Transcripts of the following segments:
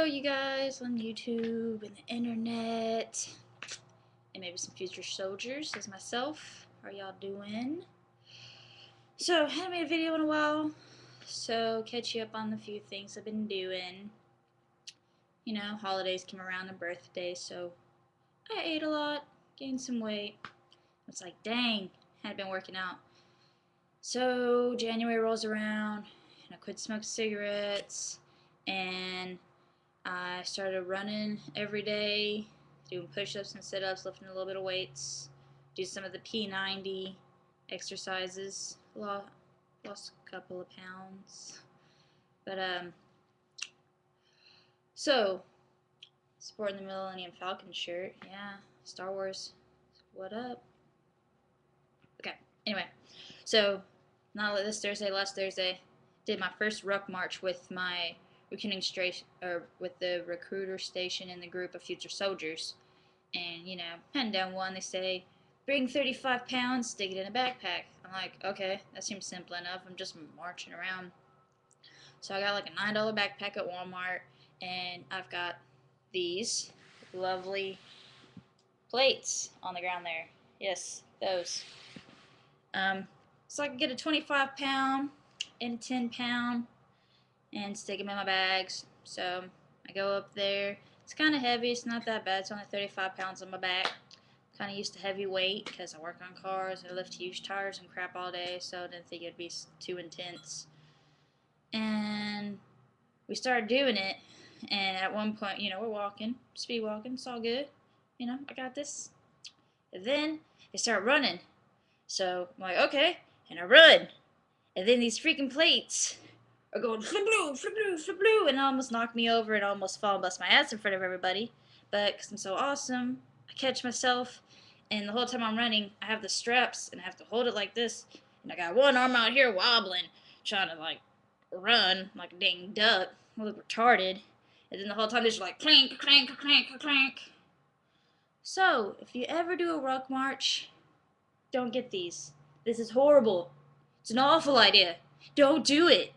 you guys on YouTube and the internet, and maybe some future soldiers as myself. How are y'all doing? So, haven't made a video in a while, so catch you up on the few things I've been doing. You know, holidays came around and birthdays, so I ate a lot, gained some weight. It's like, dang, hadn't been working out. So, January rolls around, and I quit smoking cigarettes, and I started running every day, doing push-ups and sit-ups, lifting a little bit of weights, do some of the P90 exercises. Lost a couple of pounds, but so sporting the Millennium Falcon shirt, yeah, Star Wars, what up? Okay, anyway, so not this Thursday, last Thursday, did my first ruck march with my recruiting station, or with the recruiter station in the group of future soldiers. And you know, heading down one, they say, bring 35 pounds, stick it in a backpack. I'm like, okay, that seems simple enough. I'm just marching around. So I got like a $9 backpack at Walmart, and I've got these lovely plates on the ground there. Yes, those. So I can get a 25-pound and a 10-pound and stick them in my bags. So I go up there. It's kind of heavy. It's not that bad. It's only 35 pounds on my back. Kind of used to heavy weight because I work on cars. I lift huge tires and crap all day, so I didn't think it'd be too intense. And we started doing it, and at one point, you know, we're walking, speed walking. It's all good. You know, I got this. And then they start running. So I'm like, okay, and I run. And then these freaking plates are going flip-blue, flip-blue, flip-blue, and almost knock me over and almost fall and bust my ass in front of everybody. But because I'm so awesome, I catch myself, and the whole time I'm running, I have the straps, and I have to hold it like this, and I got one arm out here wobbling, trying to, like, run like a dang duck. I look retarded. And then the whole time there's like clank, clank, clank, clank. So, if you ever do a ruck march, don't get these. This is horrible. It's an awful idea. Don't do it.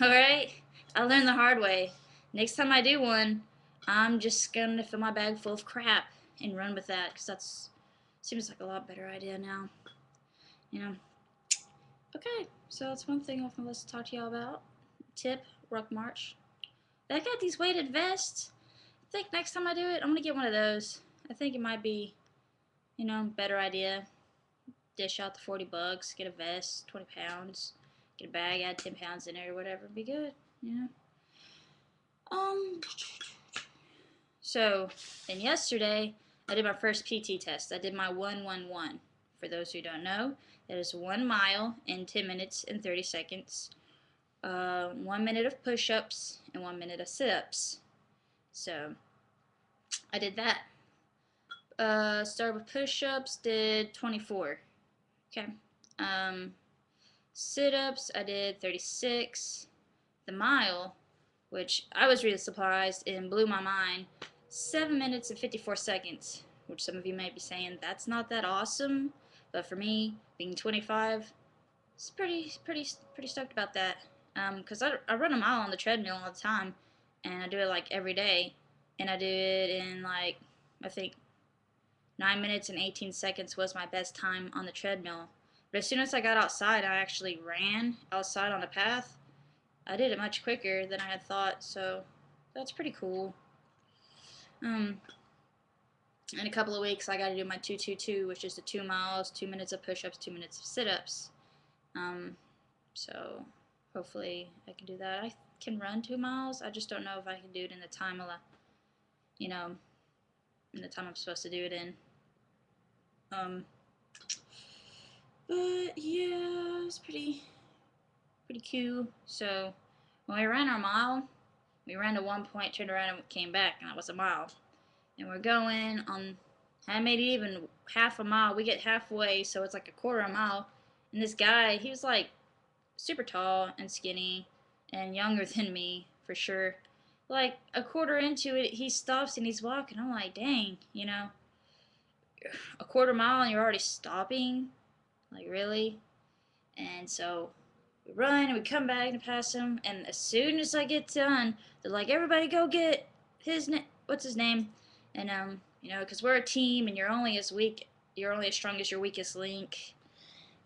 Alright? I learned the hard way. Next time I do one, I'm just gonna fill my bag full of crap and run with that, because that's seems like a lot better idea now. You know? Okay, so that's one thing I've been to talk to y'all about. Tip, ruck march. I got these weighted vests. I think next time I do it, I'm gonna get one of those. I think it might be, you know, better idea. Dish out the 40 bucks, get a vest, 20 pounds, get a bag, add 10 pounds in it or whatever, be good, you know. So, then yesterday, I did my first PT test. I did my 1-1-1. For those who don't know, that is 1 mile in 10 minutes and 30 seconds. 1 minute of push-ups and 1 minute of sit-ups. So, I did that. Started with push-ups, did 24. Okay. Sit-ups, I did 36. The mile, which I was really surprised and blew my mind, 7 minutes and 54 seconds, which some of you may be saying, that's not that awesome, but for me, being 25, it's pretty stoked about that. Because I run a mile on the treadmill all the time, and I do it like every day, and I do it in like, I think 9 minutes and 18 seconds was my best time on the treadmill. But as soon as I got outside, I actually ran outside on the path. I did it much quicker than I had thought, so that's pretty cool. In a couple of weeks, I got to do my 2-2-2, which is the 2 miles, 2 minutes of push-ups, 2 minutes of sit-ups. So hopefully I can do that. I can run 2 miles. I just don't know if I can do it in the time, you know, in the time I'm supposed to do it in. But yeah, it's pretty cool. So when we ran our mile, we ran to one point, turned around and came back, and that was a mile. And we're going on, I made it even half a mile. We get halfway, so it's like a quarter of a mile. And this guy, he was like super tall and skinny and younger than me for sure. Like a quarter into it, he stops and he's walking. I'm like, dang, you know, a quarter mile and you're already stopping? Like, really? And so we run and we come back to pass him, and as soon as I get done, they're like, everybody go get what's his name, and you know, because we're a team, and you're only as strong as your weakest link,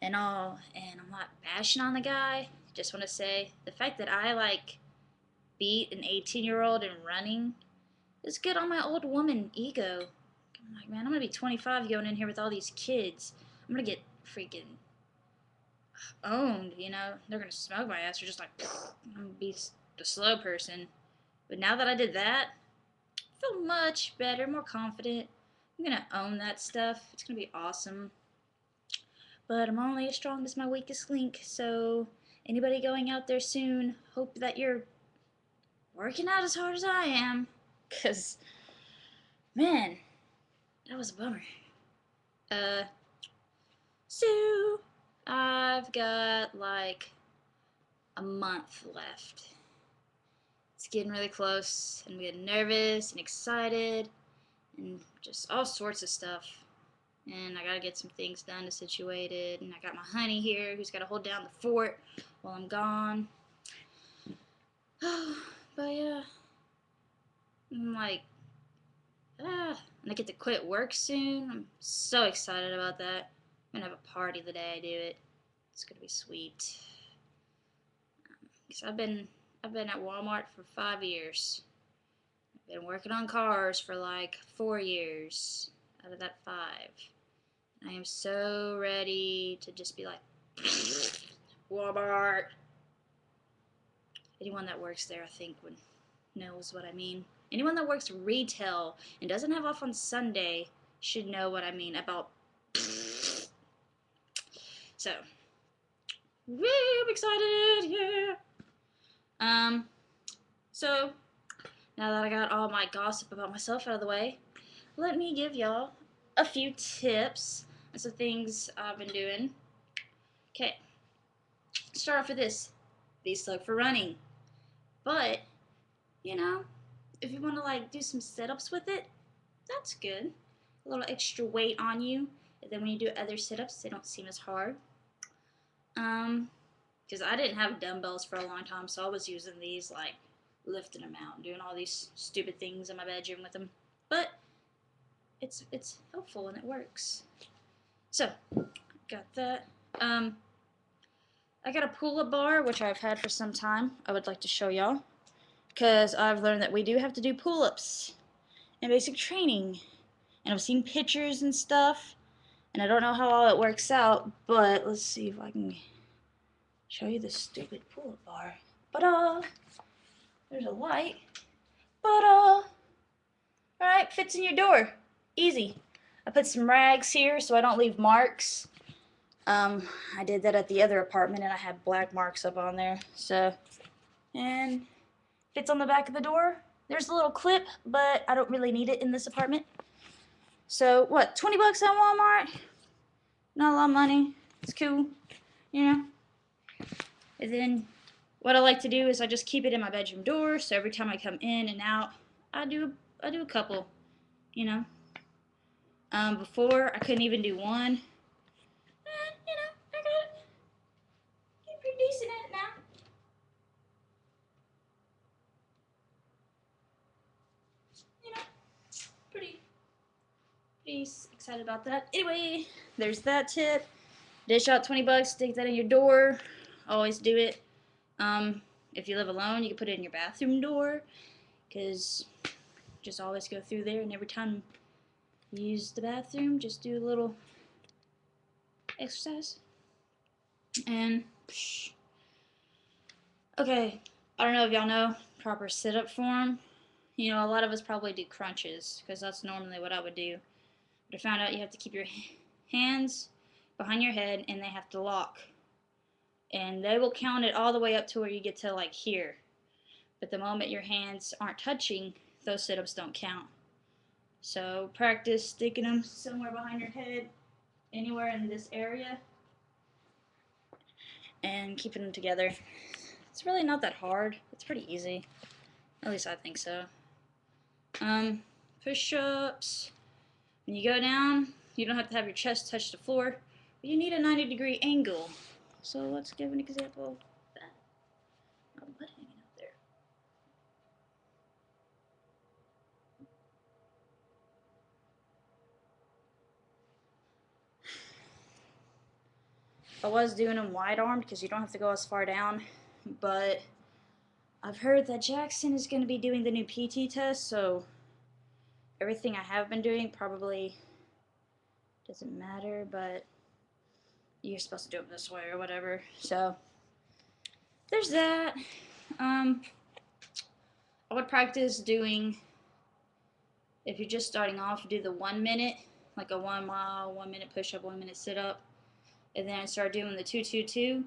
and all. And I'm not bashing on the guy. Just want to say the fact that I like beat an 18-year-old in running is good on my old woman ego. I'm like, man, I'm gonna be 25 going in here with all these kids. I'm gonna get freaking owned, you know. They're gonna smoke my ass or just like, I'm gonna be the slow person. But now that I did that, I feel much better, more confident. I'm gonna own that stuff. It's gonna be awesome. But I'm only as strong as my weakest link, so anybody going out there soon, hope that you're working out as hard as I am. Cause, man, that was a bummer. So I've got like a month left. It's getting really close. I'm getting nervous and excited and just all sorts of stuff. And I gotta get some things done to situate it. And I got my honey here who's gotta hold down the fort while I'm gone. But yeah, I'm like, and I get to quit work soon. I'm so excited about that. I'm gonna have a party the day I do it. It's gonna be sweet. Cause I've been at Walmart for 5 years. I've been working on cars for like 4 years out of that 5. I am so ready to just be like, Walmart. Anyone that works there, I think, knows what I mean. Anyone that works retail and doesn't have off on Sunday should know what I mean about. So, woo, I'm excited, yeah. So now that I got all my gossip about myself out of the way, let me give y'all a few tips and some things I've been doing. Okay, start off with this. These suck for running, but you know, if you want to like do some sit-ups with it, that's good. A little extra weight on you, and then when you do other sit-ups, they don't seem as hard. Because I didn't have dumbbells for a long time, so I was using these, like, lifting them out and doing all these stupid things in my bedroom with them. But it's helpful and it works. So, got that. I got a pull-up bar, which I've had for some time. I would like to show y'all, because I've learned that we do have to do pull-ups in basic training. And I've seen pictures and stuff, and I don't know how all it works out, but let's see if I can show you this stupid pull-up bar. But there's a light. But alright, fits in your door. Easy. I put some rags here so I don't leave marks. I did that at the other apartment and I had black marks up on there. So, and fits on the back of the door. There's a little clip, but I don't really need it in this apartment. So, what, 20 bucks at Walmart? Not a lot of money. It's cool, you know? And then what I like to do is I just keep it in my bedroom door, so every time I come in and out, I do a couple, you know. Before I couldn't even do one. And, you know, I got it. Getting pretty decent at it now. You know, pretty excited about that. Anyway, there's that tip. Dish out 20 bucks, stick that in your door. Always do it. If you live alone, you can put it in your bathroom door, because just always go through there, and every time you use the bathroom, just do a little exercise. And okay, I don't know if y'all know proper sit-up form. You know, a lot of us probably do crunches, because that's normally what I would do. But I found out you have to keep your hands behind your head, and they have to lock. And they will count it all the way up to where you get to like here. But the moment your hands aren't touching, those sit-ups don't count. So practice sticking them somewhere behind your head, anywhere in this area, and keeping them together. It's really not that hard. It's pretty easy. At least I think so. Push-ups. When you go down, you don't have to have your chest touch the floor, but you need a 90-degree angle. So let's give an example of that. My butt hanging out there. I was doing them wide armed because you don't have to go as far down, but I've heard that Jackson is going to be doing the new PT test, so everything I have been doing probably doesn't matter, but you're supposed to do it this way or whatever. So there's that. I would practice doing, if you're just starting off, do the 1 minute, like a 1 mile, 1 minute push up, 1 minute sit up, and then I start doing the 2-2-2.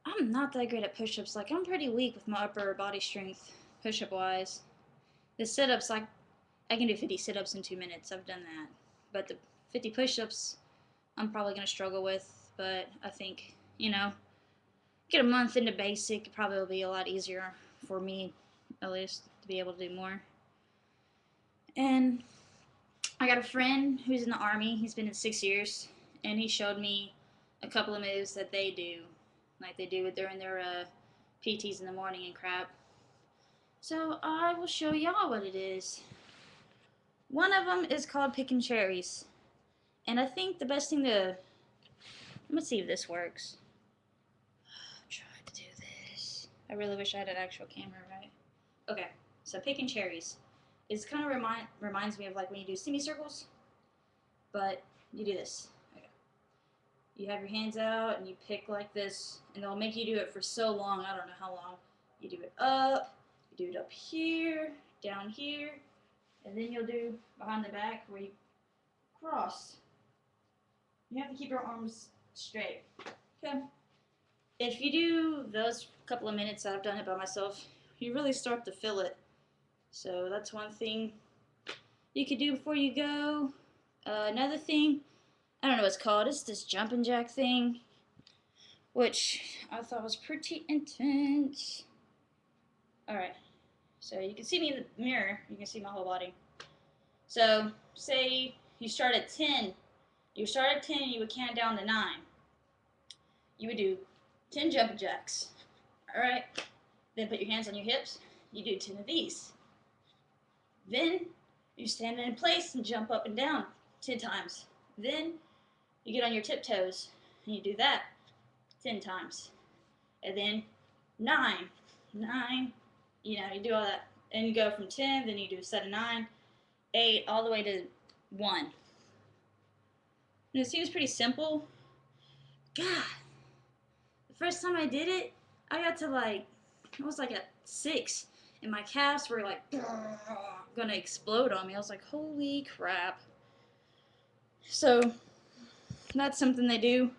I'm not that great at push ups. Like, I'm pretty weak with my upper body strength, push up wise. The sit ups, like, I can do 50 sit ups in 2 minutes. I've done that. But the 50 push ups, I'm probably going to struggle with. But I think, get a month into basic, it probably will be a lot easier for me, at least, to be able to do more. And I got a friend who's in the Army. He's been in 6 years, and he showed me a couple of moves that they do, like they do during their PTs in the morning and crap. So I will show y'all what it is. One of them is called picking cherries, and I think the best thing to, let's see if this works. I'll try to do this. I really wish I had an actual camera, right? Okay, so picking cherries. It kind of reminds me of like when you do semicircles, but you do this. Okay. You have your hands out and you pick like this, and they'll make you do it for so long. I don't know how long. You do it up, you do it up here, down here, and then you'll do behind the back where you cross. You have to keep your arms straight. Okay. If you do those couple of minutes that I've done it by myself, you really start to feel it. So that's one thing you could do before you go. Another thing, I don't know what it's called. It's this jumping jack thing, which I thought was pretty intense. Alright, so you can see me in the mirror. You can see my whole body. So, say you start at 10. You start at 10 and you would count down to 9. You would do 10 jumping jacks. Alright, then put your hands on your hips. You do 10 of these. Then you stand in place and jump up and down 10 times. Then you get on your tiptoes and you do that 10 times. And then 9, you do all that. And you go from 10, then you do a set of 9, 8, all the way to 1. And it seems pretty simple. God, the first time I did it, I got to like, it was like a 6. And my calves were like gonna explode on me. I was like, holy crap. So that's something they do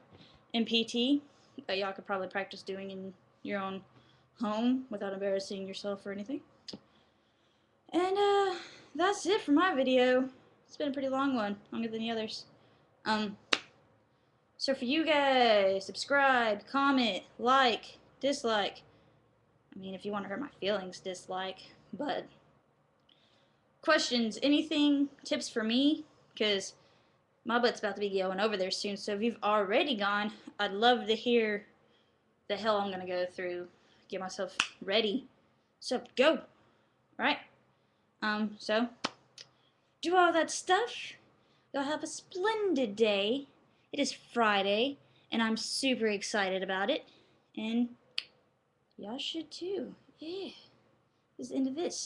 in PT that y'all could probably practice doing in your own home without embarrassing yourself or anything. And that's it for my video. It's been a pretty long one, longer than the others. So for you guys, subscribe, comment, like, dislike. I mean, if you want to hurt my feelings, dislike. But questions, anything, tips for me? Because my butt's about to be going over there soon. So if you've already gone, I'd love to hear the hell I'm going to go through. Get myself ready. So go. Right? So do all that stuff. Y'all have a splendid day. It is Friday, and I'm super excited about it. And y'all should too. Yeah. This is the end of this.